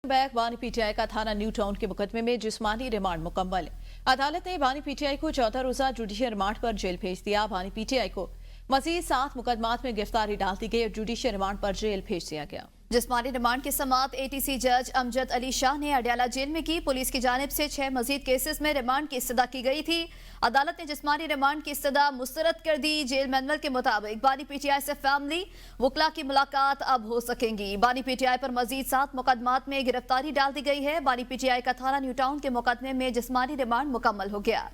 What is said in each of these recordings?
Back बानी PTI का थाना न्यू टाउन के मुकदमे में जिस्मानी रिमांड मुकम्मल। अदालत ने बानी पीटीआई को 14 रोजा जुडिशियल रिमांड पर जेल भेज दिया। बानी पीटीआई को मजीद 7 मुकदमात में गिरफ्तारी डाल दी गई और जुडिशियल रिमांड पर जेल भेज दिया गया। जिस्मानी रिमांड की समाअत एटीसी जज अमजद अली शाह ने अडयाला जेल में की। पुलिस की जानिब से 6 मजीद केसेस में रिमांड की इस्तदा की गई थी। अदालत ने जिस्मानी रिमांड की इस्तदा मुस्तरद कर दी। जेल मैनुअल के मुताबिक बानी पीटीआई से फैमिली वकला की मुलाकात अब हो सकेंगी। बानी पीटीआई पर मजीद 7 मुकदमात में गिरफ्तारी डाल दी गई है। बानी पीटीआई का थाना न्यू टाउन के मुकदमे में जिस्मानी रिमांड मुकम्मल हो गया।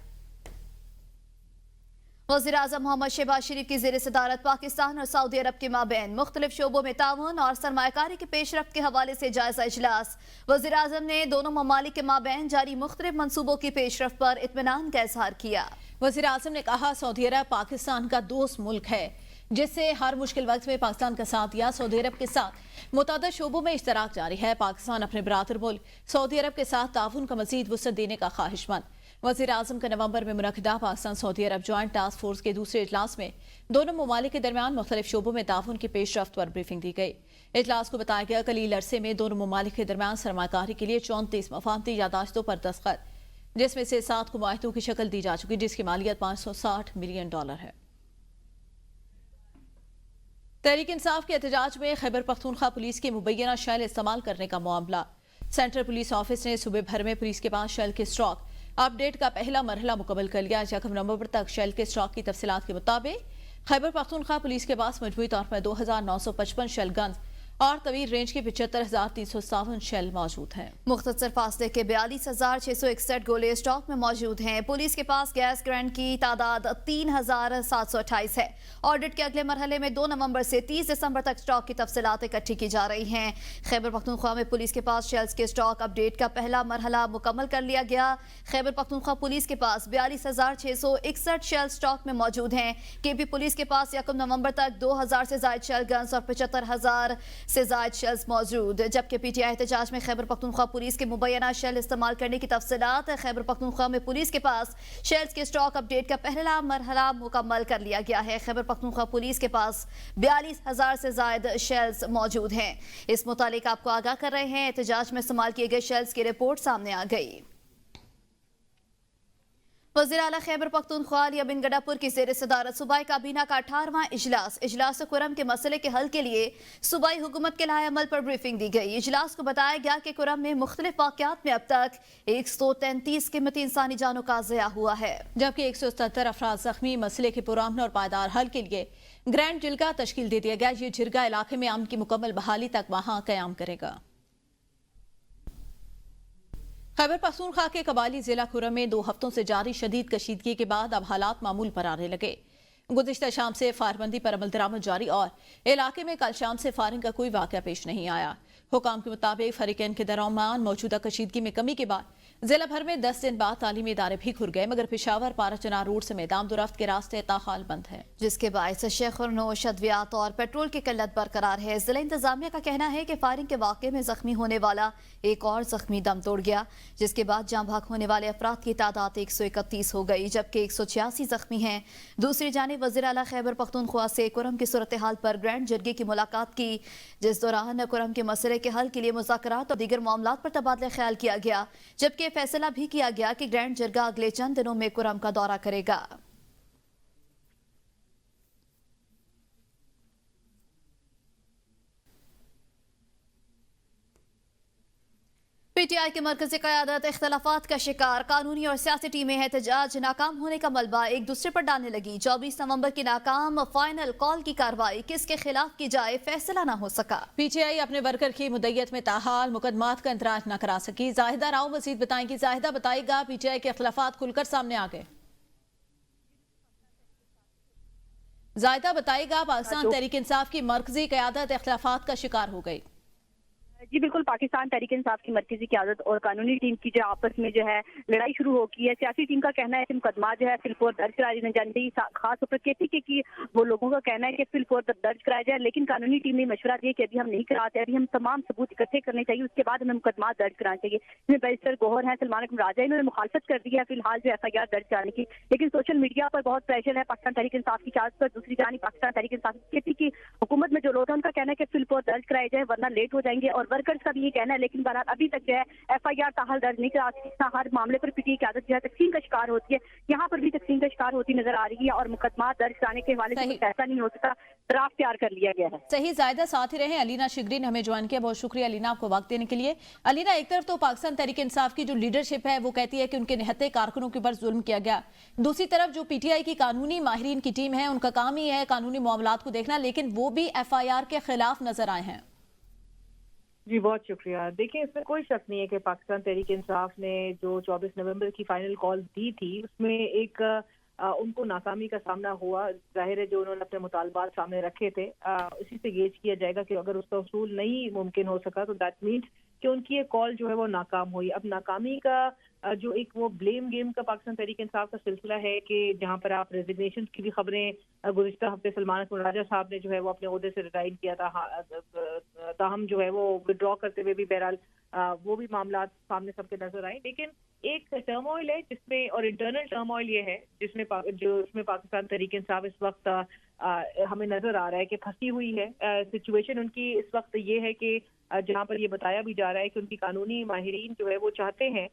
वज़ीर-ए-आज़म मोहम्मद शहबाज शरीफ की ज़ेर सदारत पाकिस्तान और सऊदी अरब के माबैन मुख्तलिफ शोबों में ताउन और सरमायाकारी की पेशरफ्त के हवाले से जायजा इजलास। वज़ीर-ए-आज़म ने दोनों ममालिक के माबैन जारी मुख्तलिफ मनसूबों की पेशरफ्त पर इत्मीनान का इजहार किया। वज़ीर-ए-आज़म ने कहा, सऊदी अरब पाकिस्तान का दोस्त मुल्क है जिससे हर मुश्किल वक्त में पाकिस्तान का साथ दिया। सऊदी अरब के साथ मुतअद्दिद शोबों में इश्तराक जारी है। पाकिस्तान अपने बरातर मुल्क सऊदी अरब के साथ ताउन का मजीद वुसअत देने का ख्वाहिशमंद। वज़ीर-ए-आज़म का नवंबर में मुनक़िदा पाकिस्तान सऊदी अरब जॉइंट टास्क फोर्स के दूसरे इजलास में दोनों ममालिक के दरमियान मुख्तलिफ शोबों में ताउन की पेशरफ्त पर ब्रीफिंग दी गई। इजलास को बताया गया कलील अरसे में दोनों ममालिक के दरमियान सरमाकारी के लिए 34 मफाहमती यादाश्तों पर दस्तखत, जिसमें से 7 को मुआहिदों की शक्ल दी जा चुकी, जिसकी मालियत $560 मिलियन है। तहरीक इंसाफ के एहतजाज में खैबर पख्तूनख्वा पुलिस के मुबैना शेल इस्तेमाल करने का मामला। सेंट्रल पुलिस ऑफिस ने सूबे भर में पुलिस के पास शेल के स्टॉक अपडेट का पहला मरहला मुकम्मल कर लिया। 1 नवंबर तक शेल के स्टॉक की तफसीलात के मुताबिक खैबर पख्तूनख्वा पुलिस के पास मजमूई तौर पर 2955 शेल गन्स और तवील रेंज के 75,357 शेल मौजूद हैं। मुख्तसर फासले के 42,661 गोले स्टॉक में मौजूद हैं। पुलिस के पास गैस ग्रैंड की तादाद 3,728 है। ऑडिट के अगले मरहले में 2 नवंबर से 30 दिसंबर तक स्टॉक की तफसीलात इकट्ठी की जा रही हैं। खैबर पख्तूनख्वा में पुलिस के पास शेल्स के स्टॉक अपडेट का पहला मरहला मुकम्मल कर लिया गया। खैबर पख्तूनख्वा पुलिस के पास 42,661 शेल स्टॉक में मौजूद हैं। केपी पुलिस के पास 1 नवंबर तक 2,000 से ज्यादा शेल गन्स और 75,000 से ज्यादा शेल्स मौजूद। जबकि पीटीआई एहतजाज में खैबर पख्तूनख्वा पुलिस के मुबैना शेल इस्तेमाल करने की तफसीलात। खैबर पख्तूनख्वा में पुलिस के पास शेल्स के स्टॉक अपडेट का पहला मरहला मुकम्मल कर लिया गया है। खैबर पख्तूनख्वा पुलिस के पास 42,000 से ज्यादा शेल्स मौजूद हैं। इस मुतालिक आपको आगाह कर रहे हैं, एहतजाज में इस्तेमाल किए गए शेल्स की रिपोर्ट सामने आ गई। वज़ीर आला खैबर पख्तूनख्वा अली बिन गडापुर की ज़ेर सदारत सूबाई काबीना का 18वां इजलास कुरम के मसले के हल के लिए सूबाई हुकूमत के लाए अमल पर ब्रीफिंग दी गई। इजलास को बताया गया कि कुरम में मुख्तलिफ वाक़यात में अब तक 133 कीमती इंसानी जानों का ज़या हुआ है, जबकि 177 अफराद जख्मी। मसले के पुरअमन और पायदार हल के लिए ग्रैंड जिरगा तश्कील दे दिया गया। ये जिरगा इलाके में अमन की मुकम्मल बहाली तक वहाँ क़याम करेगा। खैबर पख्तूनख्वा के कबाली जिला खुरम में 2 हफ्तों से जारी शदीद कशीदगी के बाद अब हालात मामूल पर आने लगे। गुज़िश्ता शाम से फायरबंदी पर अमल दरामद जारी और इलाके में कल शाम से फायरिंग का कोई वाक़या पेश नहीं आया। हुकाम के मुताबिक फरीकैन के दरमियान मौजूदा कशीदगी में कमी के बाद जिला भर में 10 दिन बाद तालीमी इदारे भी खुल गए, मगर पेशावर पाराचनार रोड समेत आमदोरफ्त के रास्ते ताहाल बंद हैं, जिसके बायस शेख और नोश अद्वियात और पेट्रोल की किल्लत बरकरार है। जिला इंतजामिया का कहना है कि फायरिंग के वाक़े में जख्मी होने वाला एक और जख्मी दम तोड़ गया, जिसके बाद जाँ भाग होने वाले अफराद की तादाद 131 हो गई, जबकि 186 जख्मी हैं। दूसरी जानिब वज़ीर आला खैबर पख्तूनख्वा से कुरम की सूरत हाल पर ग्रैंड जिरगे की मुलाकात की, जिस दौरान कुरम के मसले के हल के लिए मुज़ाकरात और दीगर मामलात पर तबादला ख्याल किया गया, जबकि फैसला भी किया गया कि ग्रैंड जिरगा अगले चंद दिनों में कुरम का दौरा करेगा। पीटीआई की मरकजी क़यादत इख्तलाफात का शिकार। कानूनी और सियासी टीमें एहतजाज नाकाम होने का मलबा एक दूसरे पर डालने लगी। 24 नवंबर की नाकाम फाइनल कॉल की कार्रवाई किसके खिलाफ की जाए फैसला न हो सका। पीटीआई अपने वर्कर की मुद्दत में ताहाल मुकदमात का इंतराज न करा सकी। जाहिदा राव मजीद बताएंगी। जाहिदा बताएगा, पीटीआई के इख्तलाफात खुलकर सामने आ गए। जाहिदा बताएगा, पाकिस्तान तहरीक इंसाफ की मरकजी क़यादत इख्तलाफात का शिकार हो गई। जी बिल्कुल, पाकिस्तान तहरीक इंसाफ की मरकजी क़यादत और कानूनी टीम की जो आपस में जो है लड़ाई शुरू हो गई है। सियासी टीम का कहना है कि मुकदमा जो है फिलफोर दर्ज कराया जाना चाहिए। खास तौर पर केपी की वो लोगों का कहना है कि फिलफोर दर्ज कराया जाए, लेकिन कानूनी टीम ने मशवरा दिया कि अभी हम नहीं कराते, अभी हम तमाम सबूत इकट्ठे करने चाहिए, उसके बाद हमें मुकदमा दर्ज कराना चाहिए। इसमें बैरिस्टर गौहर है, सलमान अकरम राजा, इन्होंने मुखालफत कर दी है फिलहाल जो FIR दर्ज कराने की, लेकिन सोशल मीडिया पर बहुत प्रेशर है पाकिस्तान तहरीक इंसाफ की क़यादत पर। दूसरी जानिब पाकिस्तान तहरीक इंसाफ केपी की हुकूमत में जो लोग हैं उनका कहना है कि फिलफोर दर्ज कराए जाए वरना लेट हो जाएंगे और ورکرز کا بھی یہ کہنا ہے، لیکن بہرحال ابھی تک جو ہے FIR تاحال درج نہیں کرا، ہر معاملے پر پی ٹی آئی کی قیادت جو ہے تقسیم کا شکار ہوتی ہے، یہاں پر بھی تقسیم کا شکار ہوتی نظر آ رہی ہے اور مقدمات درج کرانے کے حوالے سے کچھ ایسا نہیں ہو سکتا، ڈرافٹ تیار کر لیا گیا ہے۔ صحیح زائدہ ساتھ ہی رہیں، علینا شگری نے ہمیں جوائن کیا، بہت شکریہ علینا آپ کو وقت دینے کے لیے۔ علینا، ایک طرف تو پاکستان تحریک انصاف کی جو لیڈرشپ ہے وہ کہتی ہے کہ ان کے نہتے کارکنوں کے اوپر ظلم کیا گیا، دوسری طرف جو پی ٹی آئی کی قانونی ماہرین کی ٹیم ہے ان کا کام ہی ہے قانونی معاملات کو دیکھنا، لیکن وہ بھی FIR کے خلاف نظر آئے ہیں۔ جی بہت شکریہ۔ دیکھیں، اس میں کوئی شک نہیں ہے کہ پاکستان تحریک انصاف نے جو 24 نومبر کی فائنل کال دی تھی اس میں ایک ان کو ناکامی کا سامنا ہوا۔ ظاہر ہے جو انہوں نے اپنے مطالبات سامنے رکھے تھے اسی سے گیج کیا جائے گا کہ اگر اس کا حصول نہیں ممکن ہو سکا تو دیٹ مینس کہ ان کی یہ کال جو ہے وہ ناکام ہوئی۔ اب ناکامی کا جو ایک وہ بلیم گیم کا پاکستان تحریک انصاف کا سلسلہ ہے کہ جہاں پر آپ ریزگنیشن کی بھی خبریں گزشتہ ہفتے سلمان اکمل راجہ صاحب نے جو ہے وہ اپنے عہدے سے ریزائن کیا تھا، تاہم جو ہے وہ ودرا کرتے ہوئے بھی بہرحال وہ بھی معاملات سامنے سب کے نظر آئے، لیکن ایک ٹرموائل ہے جس میں، اور انٹرنل ٹرموائل یہ ہے جس میں پاکستان تحریک انصاف اس وقت ہمیں نظر آ رہا ہے کہ پھنسی ہوئی ہے۔ سچویشن ان کی اس وقت یہ ہے کہ جہاں پر یہ بتایا بھی جا رہا ہے کہ ان کی قانونی ماہرین جو ہے وہ چاہتے ہیں،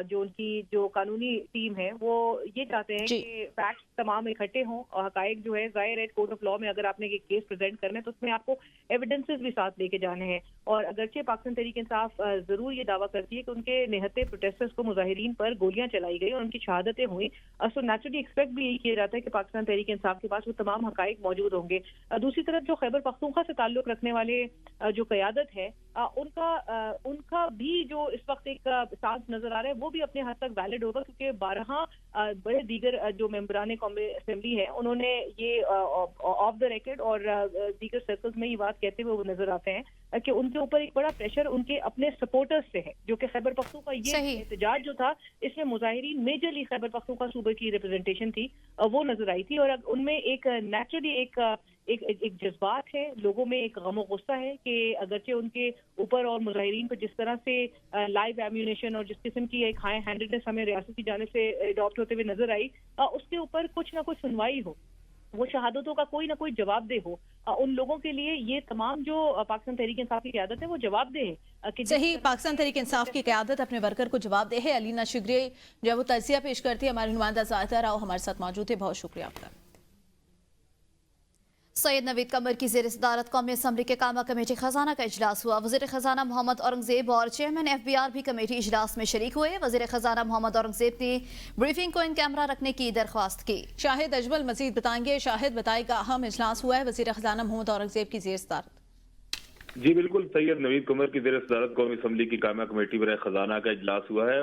جو ان کی جو قانونی ٹیم ہے وہ یہ چاہتے ہیں کہ فیکٹس تمام اکٹھے ہوں اور حقائق جو ہے، ظاہر ہے کورٹ آف لا میں اگر آپ نے ایک کیس پریزنٹ کرنا ہے تو اس میں آپ کو ایویڈنسز بھی ساتھ لے کے جانے ہیں، اور اگرچہ پاکستان تحریک انصاف ضرور یہ دعویٰ کرتی ہے کہ ان کے نہتے پروٹیسٹرز کو مظاہرین پر گولیاں چلائی گئی اور ان کی شہادتیں ہوئیں، سو نیچرلی ایکسپیکٹ بھی یہی کیا جاتا ہے کہ پاکستان تحریک انصاف کے پاس وہ تمام حقائق موجود ہوں گے۔ دوسری طرف جو خیبر پختونخوا سے تعلق رکھنے والے جو قیادت ہے ان کا بھی جو اس وقت ایک سانس نظر آ رہا ہے وہ بھی اپنے حد تک ویلڈ ہوگا، کیونکہ 12 بڑے دیگر جو ممبران قومی اسمبلی ہیں انہوں نے یہ آف دا ریکارڈ اور دیگر سرکلز میں یہ بات کہتے ہوئے وہ نظر آتے ہیں کہ ان کے اوپر ایک بڑا پریشر ان کے اپنے سپورٹرز سے ہے، جو کہ خیبر پختونخوا یہ احتجاج جو تھا اس میں مظاہرین میجرلی خیبر پختونخوا صوبے کی ریپرزنٹیشن تھی وہ نظر آئی تھی، اور ان میں ایک نیچرلی ایک جذبات ہے، لوگوں میں ایک غم و غصہ ہے کہ اگرچہ ان کے اوپر اور مظاہرین پر جس طرح سے لائیو ایمونیشن اور جس قسم کی ایک ہائی ہینڈڈنس ہمیں ریاست کی جانب سے اڈاپٹ ہوتے ہوئے نظر آئی، اس کے اوپر کچھ نہ کچھ سنوائی ہو، وہ شہادتوں کا کوئی نہ کوئی جواب دہ ہو، ان لوگوں کے لیے یہ تمام جو پاکستان تحریک انصاف کی قیادت ہے وہ جواب دہ ہے۔ صحیح، پاکستان تحریک انصاف کی قیادت اپنے ورکر کو جواب دہ ہے۔ علینا شگری جو وہ تجزیہ پیش کرتی ہے، ہمارے نمائندہ زاہدہ راؤ ہمارے ساتھ موجود ہے، بہت شکریہ آپ کا۔ سید نوید قمر کی زیر صدارت قومی اسمبلی کے قائمہ کمیٹی خزانہ کا اجلاس ہوا۔ وزیر خزانہ محمد اورنگزیب اور چیئرمین FBR بھی کمیٹی اجلاس میں شریک ہوئے۔ وزیر خزانہ محمد اورنگزیب نے بریفنگ کو ان کیمرہ رکھنے کی درخواست کی۔ شاہد اجمل مزید بتائیں گے۔ شاہد بتائے گا، اہم اجلاس ہوا ہے وزیر خزانہ محمد اورنگزیب کی زیر صدارت۔ جی بالکل، سید نوید قمر کی زیر صدارت قومی اسمبلی کی قائمہ کمیٹی برائے خزانہ کا اجلاس ہوا ہے۔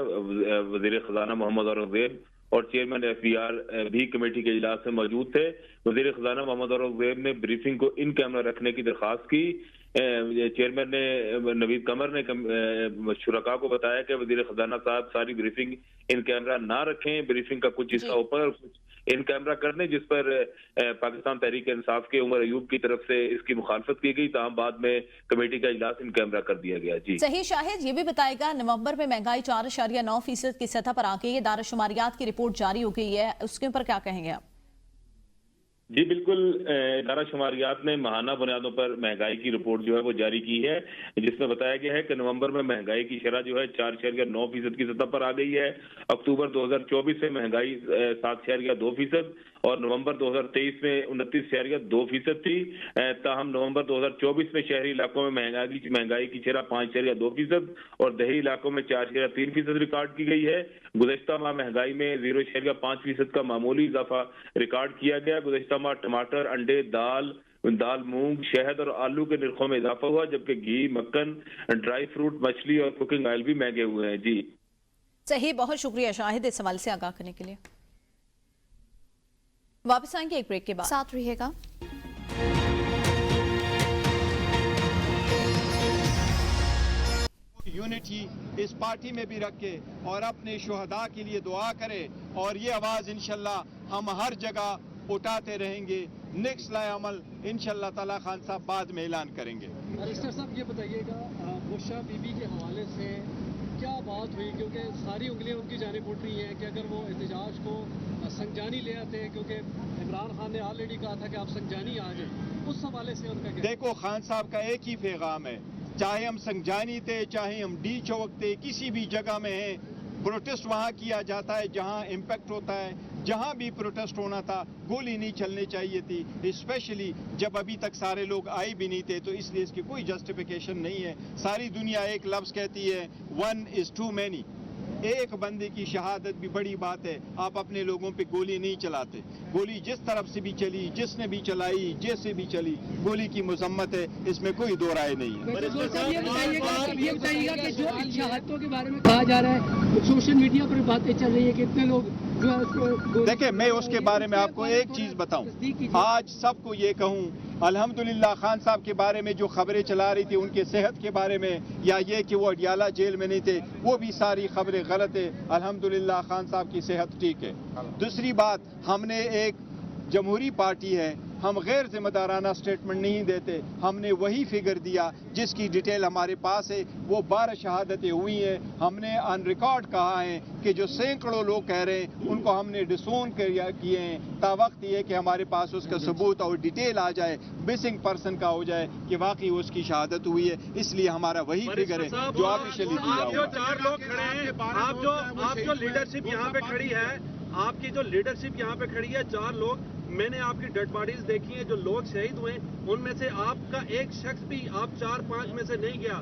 وزیر خزانہ محمد اورنگزیب اور چیئرمین FBR بھی کمیٹی کے اجلاس میں موجود تھے۔ وزیر خزانہ محمد اورنگزیب نے بریفنگ کو ان کیمرہ رکھنے کی درخواست کی۔ چیئرمین نے نوید قمر نے شرکاء کو بتایا کہ وزیر خزانہ صاحب ساری بریفنگ ان کیمرہ نہ رکھیں، بریفنگ کا کچھ حصہ اوپر اور کچھ ان کیمرہ کرنے، جس پر پاکستان تحریک انصاف کے عمر ایوب کی طرف سے اس کی مخالفت کی گئی، تاہم بعد میں کمیٹی کا اجلاس ان کیمرہ کر دیا گیا۔ جی صحیح شاہد، یہ بھی بتائے گا نومبر میں مہنگائی 4.9% کی سطح پر آ گئی ہے، دار شماریات کی رپورٹ جاری ہو گئی ہے، اس کے اوپر کیا کہیں گے آپ؟ جی بالکل، ادارہ شماریات نے ماہانہ بنیادوں پر مہنگائی کی رپورٹ جو ہے وہ جاری کی ہے، جس میں بتایا گیا ہے کہ نومبر میں مہنگائی کی شرح جو ہے 4.9% کی سطح پر آ گئی ہے۔ اکتوبر 2024 سے مہنگائی 7.2% اور نومبر 2023 میں 29.2% تھی، تاہم نومبر 2024 میں شہری علاقوں میں مہنگائی کی شرح 5.2% اور دیہی علاقوں میں 4.3% ریکارڈ کی گئی ہے۔ گزشتہ ماہ مہنگائی میں 0.5% کا معمولی اضافہ ریکارڈ کیا گیا۔ گزشتہ ماہ ٹماٹر، انڈے، دال، مونگ، شہد اور آلو کے نرخوں میں اضافہ ہوا، جبکہ گھی، مکھن، ڈرائی فروٹ، مچھلی اور کوکنگ آئل بھی مہنگے ہوئے ہیں۔ جی صحیح، بہت شکریہ شاہد اس حوالے سے آگاہ کرنے کے لیے۔ واپس آئیں گے ایک بریک کے بعد، ساتھ رہیے گا۔ یونٹی اس پارٹی میں بھی رکھے اور اپنے شہداء کے لیے دعا کرے، اور یہ آواز انشاءاللہ ہم ہر جگہ اٹھاتے رہیں گے۔ نیکسٹ لائے عمل انشاءاللہ تعالی خان صاحب بعد میں اعلان کریں گے۔ رجسٹر صاحب یہ بتائیے گا، بشرا بی بی کے حوالے سے کیا بات ہوئی، کیونکہ ساری انگلیاں ان کی جانب اٹھ رہی ہیں کہ اگر وہ احتجاج کو سنجانی لے آتے ہیں، کیونکہ عمران خان نے آلریڈی کہا تھا کہ آپ سنجانی آ جائیں، اس حوالے سے ان کا کیا؟ دیکھو، خان صاحب کا ایک ہی پیغام ہے، चाहे हम संजानी थे, चाहे हम डी चौक थे, किसी भी जगह में हैं, प्रोटेस्ट वहाँ किया जाता है जहाँ इम्पैक्ट होता है। जहाँ भी प्रोटेस्ट होना था गोली नहीं चलनी चाहिए थी, स्पेशली जब अभी तक सारे लोग आए भी नहीं थे, तो इसलिए इसकी कोई जस्टिफिकेशन नहीं है। सारी दुनिया एक लफ्ज़ कहती है, 1 is too many। एक बंदे की शहादत भी बड़ी बात है। आप अपने लोगों पे गोली नहीं चलाते। गोली जिस तरफ से भी चली, जिसने भी चलाई, जैसे भी चली, गोली की मजम्मत है, इसमें कोई दो राय नहीं है। ये बताइएगा कि जो इन शहादतों के बारे में कहा जा रहा है, सोशल मीडिया पर बातें चल रही है कि इतने लोग देखिए, मैं उसके बारे में आपको एक चीज बताऊं। आज सबको ये कहूं, अल्हम्दुलिल्लाह खान साहब के बारे में जो खबरें चला रही थी उनके सेहत के बारे में, या ये कि वो अडियाला जेल में नहीं थे, वो भी सारी खबरें गलत है। अल्हम्दुलिल्लाह खान साहब की सेहत ठीक है। दूसरी बात, हमने एक जमहूरी पार्टी है, हम गैर जिम्मेदाराना स्टेटमेंट नहीं देते। हमने वही फिगर दिया जिसकी डिटेल हमारे पास है। वो 12 शहादतें हुई हैं। हमने ऑन रिकॉर्ड कहा है कि जो सैकड़ों लोग कह रहे हैं उनको हमने डिसोन किए हैं। तावक्त ये कि हमारे पास उसका सबूत और डिटेल आ जाए, मिसिंग पर्सन का हो जाए कि वाकई उसकी शहादत हुई है। इसलिए हमारा वही फिगर है जो ऑफिशियली दिया हुआ है। जो 4 लोग खड़े हैं, आप जो लीडरशिप यहाँ पे खड़ी है, आपकी जो लीडरशिप यहाँ पे खड़ी है, 4 लोग, मैंने आपकी डेड बॉडीज देखी है, जो लोग शहीद हुए उनमें से आपका एक शख्स भी आप 4-5 में से नहीं गया।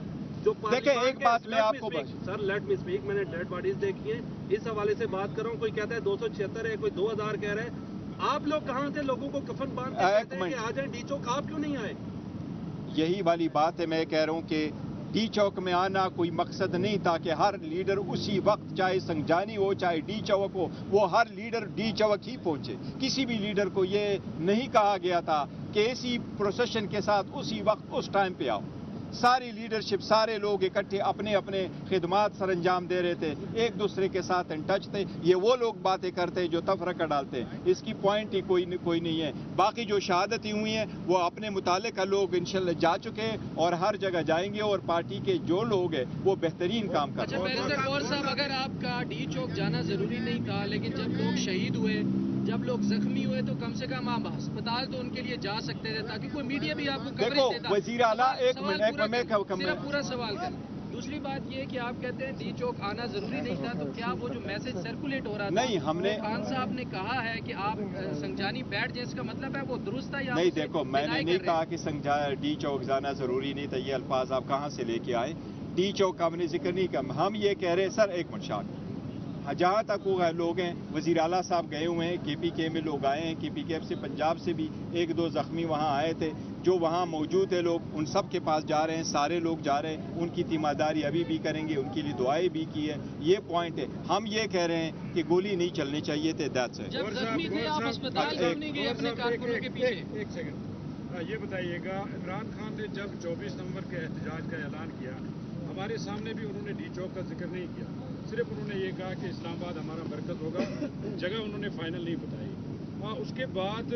जो देखिए, एक बात मैं आपको सर, लेट मी स्पीक, मैंने डेड बॉडीज देखी है, इस हवाले से बात कर रहा हूँ। कोई कहता है 276 है, कोई 2000 कह रहा है। आप लोग कहाँ थे? लोगों को कफन बांध के कहते हैं कि आ जाए डी चौक, आप क्यों नहीं आए? यही वाली बात है, मैं कह रहा हूँ कि डी चौक में आना कोई मकसद नहीं था कि हर लीडर उसी वक्त, चाहे संजानी हो चाहे डी चौक हो, वो हर लीडर डी चौक ही पहुंचे। किसी भी लीडर को ये नहीं कहा गया था कि इसी प्रोसेशन के साथ उसी वक्त उस टाइम पे आओ। सारी लीडरशिप, सारे लोग इकट्ठे अपने अपने खिदमात सर अंजाम दे रहे थे, एक दूसरे के साथ इन टच थे। ये वो लोग बातें करते हैं जो तफरका डालते हैं, इसकी पॉइंट ही कोई नहीं है। बाकी जो शहादतें हुई हैं वो अपने मुतालिका लोग इंशाल्लाह जा चुके हैं और हर जगह जाएंगे, और पार्टी के जो लोग हैं वो बेहतरीन काम कर रहे हैं। अच्छा कौर साहब, अगर आपका डी चौक जाना जरूरी नहीं था, लेकिन जब लोग शहीद हुए, जब लोग जख्मी हुए, तो कम से कम आप अस्पताल तो उनके लिए जा सकते थे, ताकि कोई मीडिया भी आपको कवरेज देता। वजीर आला, एक मिनट पूरा सवाल कर। दूसरी बात ये कि आप कहते हैं डी चौक आना जरूरी नहीं था, तो क्या वो जो मैसेज सर्कुलेट हो रहा था, नहीं, हमने खान साहब ने कहा है कि आप संजानी बैठ जाए, इसका मतलब है वो दुरुस्त है या नहीं? देखो, मैंने नहीं कहा कि डी चौक जाना जरूरी नहीं था। ये अल्फाज आप कहाँ से लेके आए? डी चौक का हमने जिक्र नहीं किया। हम ये कह रहे हैं, सर एक मिनट, जहाँ तक वो लोग हैं, वज़ीर आला साहब गए हुए हैं, KPK में लोग आए हैं, KPK से पंजाब से भी 1-2 ज़ख्मी वहाँ आए थे, जो वहाँ मौजूद है लोग, उन सब के पास जा रहे हैं, सारे लोग जा रहे हैं, उनकी तीमारदारी अभी भी करेंगे, उनके लिए दुआएं भी की है। ये पॉइंट है। हम ये कह रहे हैं कि गोली नहीं चलनी चाहिए थे। That's it. जब जख्मी थे आप अस्पताल क्यों नहीं गए अपने कारकुनों के पीछे? एक सेकंड, ये बताइएगा, इमरान खान ने जब 24 नवंबर के एहतजाज का ऐलान किया, हमारे सामने भी उन्होंने डी चौक का जिक्र नहीं किया। सिर्फ उन्होंने ये कहा कि इस्लामाबाद हमारा मरकज़ होगा, जगह उन्होंने फाइनल नहीं बताई। उसके बाद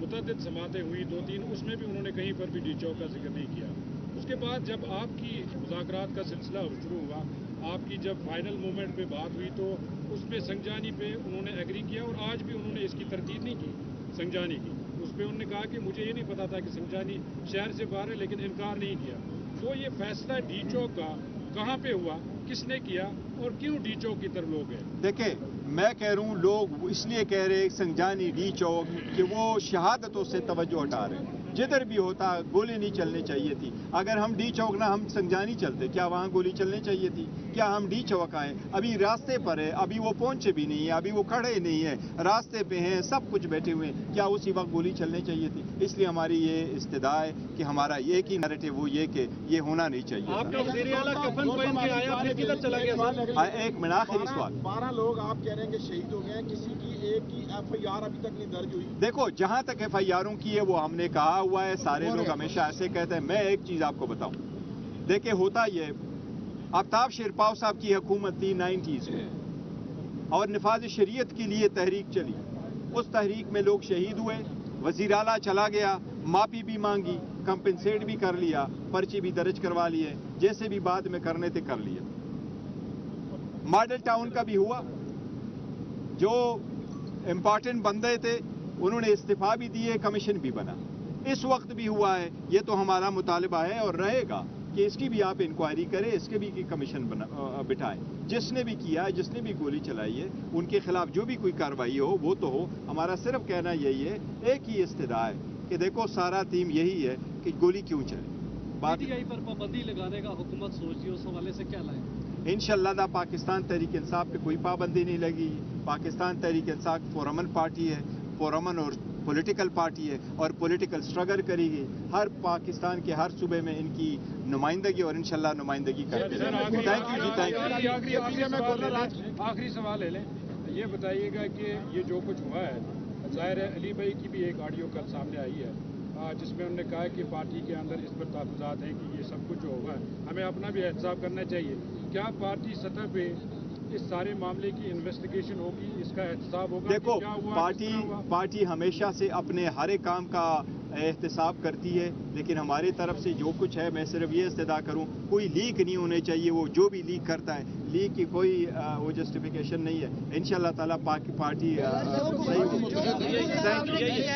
मुतअद्दिद समातें हुई 2-3, उसमें भी उन्होंने कहीं पर भी डी चौक का जिक्र नहीं किया। उसके बाद जब आपकी मुज़ाकरात का सिलसिला शुरू हुआ, आपकी जब फाइनल मोमेंट पे बात हुई, तो उसमें संजानी पे उन्होंने एग्री किया, और आज भी उन्होंने इसकी तरदीद नहीं की संजानी की। उस पर उन्होंने कहा कि मुझे ये नहीं पता था कि संजानी शहर से बाहर है, लेकिन इनकार नहीं किया। तो ये फैसला डी चौक का कहाँ पे हुआ, किसने किया, और क्यों डी चौक की तरफ लोग हैं? देखिए, मैं कह रहा हूँ, लोग इसलिए कह रहे संजानी डी चौक कि वो शहादतों से तवज्जो हटा रहे हैं। जिधर भी होता गोली नहीं चलनी चाहिए थी। अगर हम डी चौक ना हम संजानी चलते, क्या वहाँ गोली चलनी चाहिए थी? क्या हम डी चौक आए? अभी रास्ते पर है, अभी वो पहुंचे भी नहीं है, अभी वो खड़े नहीं है, रास्ते पे हैं, सब कुछ बैठे हुए हैं। क्या उसी वक्त गोली चलनी चाहिए थी? इसलिए हमारी ये इस्तदा है कि हमारा एक ही नैरेटिव वो ये कि ये होना नहीं चाहिए। एक मिनट, आखिरी सवाल। 12 लोग आप कह रहे हैं कि शहीद हो गए, किसी की एक की FIR अभी तक नहीं दर्ज हुई। देखो, जहां तक FIRों की है वो हमने कहा हुआ है, सारे लोग हमेशा ऐसे कहते हैं। मैं एक चीज आपको बताऊं, देखिए होता ये, आफ्ताब शेरपाव साहब की हुकूमत थी 90s में, और निफाज शरीयत के लिए तहरीक चली। उस तहरीक में लोग शहीद हुए, वजीर आला चला गया, माफी भी मांगी, कंपनसेट भी कर लिया, पर्चे भी दर्ज करवा लिए, जैसे भी बाद में करने थे कर लिए। मॉडल टाउन का भी हुआ, जो इंपॉर्टेंट बंदे थे उन्होंने इस्तीफा भी दिए, कमीशन भी बना। इस वक्त भी हुआ है। ये तो हमारा मुतालिबा है और रहेगा कि इसकी भी आप इंक्वायरी करें, इसके भी कमीशन बिठाएं। जिसने भी किया है, जिसने भी गोली चलाई है, उनके खिलाफ जो भी कोई कार्रवाई हो वो तो हो। हमारा सिर्फ कहना यही है, एक ही इस्तदा है कि देखो सारा टीम यही है कि गोली क्यों चले। पीटीआई पर पाबंदी लगाने का हुकूमत सोच रही है, उस हवाले से क्या लाएं? इंशाअल्लाह पाकिस्तान तहरीक इंसाफ पे कोई पाबंदी नहीं लगी। पाकिस्तान तहरीक इंसाफ फोरमन पार्टी है, फोरमन और पॉलिटिकल पार्टी है और पॉलिटिकल स्ट्रगल करेगी। हर पाकिस्तान के हर सूबे में इनकी नुमाइंदगी और इंशाल्लाह नुमाइंदगी करते रहेंगे। थैंक यू जी, थैंक यू। आखिरी सवाल ले लें, ये बताइएगा कि ये जो कुछ हुआ है, ज़ाहिर है अली भाई की भी एक ऑडियो कल सामने आई है जिसमें उन्होंने कहा है कि पार्टी के अंदर इस पर तहफ़्फ़ुज़ात हैं कि ये सब कुछ जो होगा हमें अपना भी एहतसाब करना चाहिए। क्या पार्टी सतह पे इस सारे मामले की इन्वेस्टिगेशन होगी, इसका एहतसाब होगा? देखो, क्या हुआ, पार्टी हमेशा से अपने हर एक काम का एहतसाब करती है, लेकिन हमारी तरफ से जो कुछ है मैं सिर्फ ये इस्तदा करूं, कोई लीक नहीं होने चाहिए। वो जो भी लीक करता है, लीक की कोई वो जस्टिफिकेशन नहीं है। इंशाल्लाह ताला पार्टी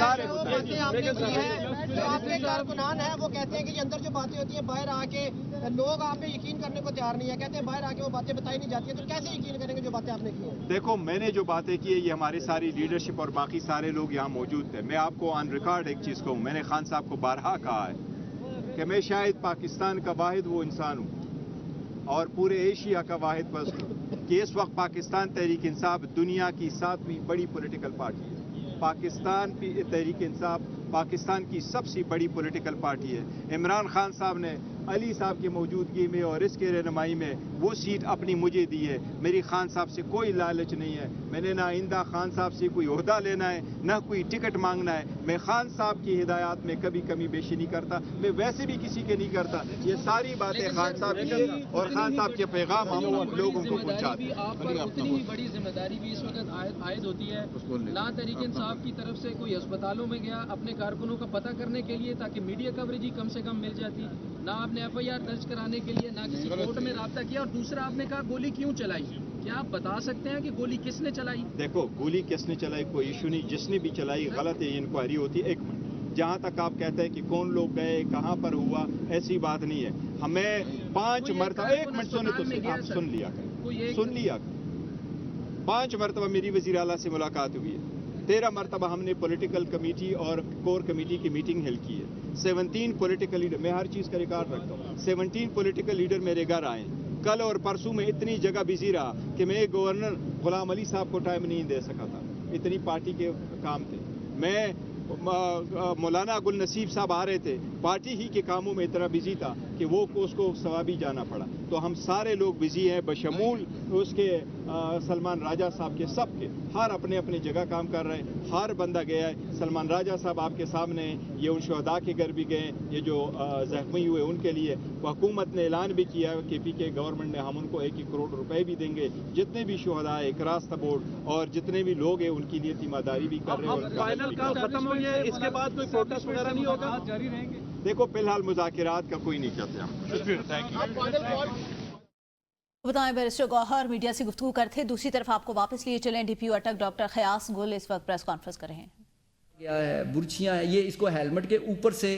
सारे आपके कारकुनान है वो कहते हैं कि ये अंदर जो बातें होती हैं बाहर आके लोग आप पे यकीन करने को तैयार नहीं है, कहते हैं बाहर आके वो बातें बताई नहीं जाती है, तो कैसे यकीन करेंगे जो बातें आपने की हैं? देखो, मैंने जो बातें की है ये हमारी सारी लीडरशिप और बाकी सारे लोग यहाँ मौजूद थे। मैं आपको ऑन रिकॉर्ड एक चीज़ कहूँ, मैंने खान साहब को बारहा कहा है कि मैं शायद पाकिस्तान का वाहिद वो इंसान हूँ और पूरे एशिया का वाहिद बस कि इस वक्त पाकिस्तान तहरीक इंसाफ दुनिया की 7वीं बड़ी पॉलिटिकल पार्टी है। पाकिस्तान तहरीक इंसाफ पाकिस्तान की सबसे बड़ी पॉलिटिकल पार्टी है। इमरान खान साहब ने अली साहब की मौजूदगी में और इसके रहनुमाई में वो सीट अपनी मुझे दी है। मेरी खान साहब से कोई लालच नहीं है। मैंने ना आइंदा खान साहब से कोई ओहदा लेना है, ना कोई टिकट मांगना है। मैं खान साहब की हिदायत में कभी कमी बेशी नहीं करता, मैं वैसे भी किसी के नहीं करता। ये सारी बातें खान साहब की और खान साहब के पैगाम हम लोगों को पहुँचाते हैं। उतनी ही बड़ी जिम्मेदारी भी इस वक्त आयद होती है। ला तहरीक इंसाफ की तरफ से कोई अस्पतालों में गया अपने कारकुनों का पता करने के लिए ताकि मीडिया कवरेज ही कम से कम मिल जाती, ना आपने FIR दर्ज कराने के लिए, ना किसी कोर्ट में राब्ता किया। और दूसरा आपने कहा गोली क्यों चलाई, क्या आप बता सकते हैं कि गोली किसने चलाई? देखो, गोली किसने चलाई कोई इशू नहीं, जिसने भी चलाई गलत है, इंक्वायरी होती है। एक मिनट, जहाँ तक आप कहते हैं कि कौन लोग गए, कहाँ पर हुआ, ऐसी बात नहीं है। हमें 5 मरतबा, एक मिनट सुने तो आप सुन लिया करें, 5 मरतबा मेरी वज़ीर आला से मुलाकात हुई है। 13 मरतबा हमने पॉलिटिकल कमेटी और कोर कमेटी की मीटिंग हेल्ड की है। 17 पॉलिटिकल लीडर, मैं हर चीज़ का रिकॉर्ड रखता हूँ, 17 पॉलिटिकल लीडर मेरे घर आए। कल और परसों में इतनी जगह बिजी रहा कि मैं गवर्नर गुलाम अली साहब को टाइम नहीं दे सका था, इतनी पार्टी के काम थे। मैं मौलाना गुल नसीब साहब आ रहे थे, पार्टी ही के कामों में इतना बिजी था कि वो उसको सवाबी जाना पड़ा। तो हम सारे लोग बिजी हैं, बशमूल उसके सलमान राजा साहब के, सब के हर अपने अपने जगह काम कर रहे हैं। हर बंदा गया है। सलमान राजा साहब आपके सामने, ये उन शहदा के घर भी गए, ये जो जख्मी हुए उनके लिए हुकूमत ने ऐलान भी किया कि KPK गवर्नमेंट ने हम उनको 1-1 करोड़ रुपए भी देंगे। जितने भी शहदा है क्रॉस द बोर्ड और जितने भी लोग हैं उनके लिए तीमारदारी भी कर रहे हैं। फाइनल काम खत्म हो गया, इसके बाद कोई प्रोटेस्ट वगैरह नहीं होगा, जारी रहेंगे? देखो, फिलहाल मुज़ाकिरात का कोई नहीं करते हम। Thank you. बताएं, बैरिस्टर गौहर मीडिया से गुफ्तगू करते। दूसरी तरफ आपको वापस लिए चलें, DPO अटक डॉक्टर खयास गुल इस वक्त प्रेस कॉन्फ्रेंस कर रहे हैं। क्या है, बुर्चियाँ हैं, ये इसको हेलमेट के ऊपर से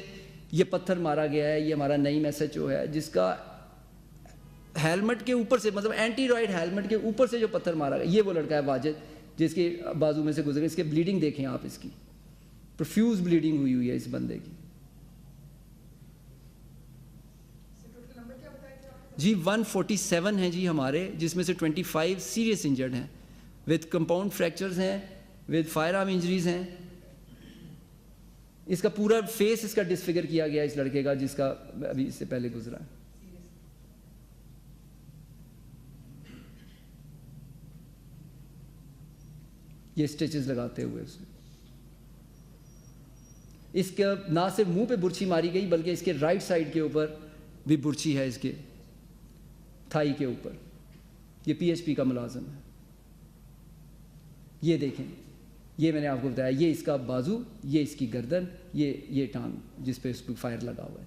ये पत्थर मारा गया है। ये हमारा नई SHO है जिसका हेलमेट के ऊपर से, मतलब एंटी रॉइड हेलमेट के ऊपर से जो पत्थर मारा गया, ये वो लड़का है वाजिद जिसके बाजू में से गुजरे। इसके ब्लीडिंग देखें आप, इसकी प्रोफ्यूज ब्लीडिंग हुई है इस बंदे की। जी 147 हैं जी हमारे, जिसमें से 25 सीरियस इंजर्ड हैं, विद कंपाउंड फ्रैक्चर्स हैं, विद फायर आर्म इंजरीज हैं। इसका पूरा फेस इसका डिसफिगर किया गया इस लड़के का जिसका अभी इससे पहले गुजरा है। ये स्टिचेस लगाते हुए उसने, इसके ना सिर्फ मुंह पे बुर्ची मारी गई बल्कि इसके राइट साइड के ऊपर भी बुर्ची है, इसके थाई के ऊपर। ये PHP का मुलाजिम है। ये देखें, ये मैंने आपको बताया, ये इसका बाजू, ये इसकी गर्दन, ये टांग जिस पे इस पर फायर लगा हुआ है।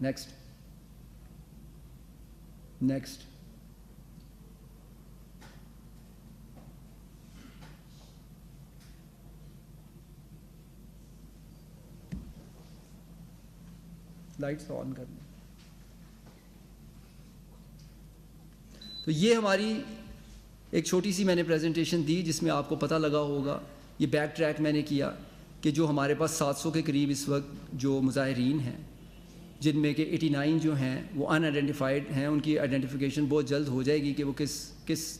नेक्स्ट लाइट्स ऑन करना। تو یہ ہماری ایک چھوٹی سی میں نے پریزنٹیشن دی جس میں آپ کو پتہ لگا ہوگا، یہ بیک ٹریک میں نے کیا کہ جو ہمارے پاس 700 کے قریب اس وقت جو مظاہرین ہیں، جن میں کہ 89 جو ہیں وہ ان آئیڈینٹیفائڈ ہیں، ان کی آئیڈینٹیفیکیشن بہت جلد ہو جائے گی کہ وہ کس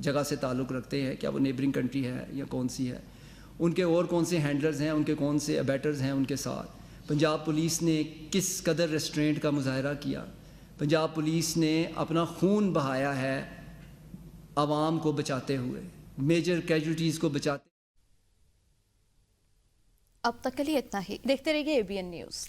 جگہ سے تعلق رکھتے ہیں، کیا وہ نیبرنگ کنٹری ہے یا کون سی ہے، ان کے اور کون سے ہینڈلرز ہیں، ان کے کون سے ابیٹرز ہیں ان کے ساتھ، پنجاب پولیس نے کس قدر ریسٹرینٹ کا مظاہرہ کیا، پنجاب پولیس نے اپنا خون بہایا ہے عوام کو بچاتے ہوئے، میجر کیجوٹیز کو بچاتے۔ اب تک کے لیے اتنا ہی، دیکھتے رہیے ABN نیوز۔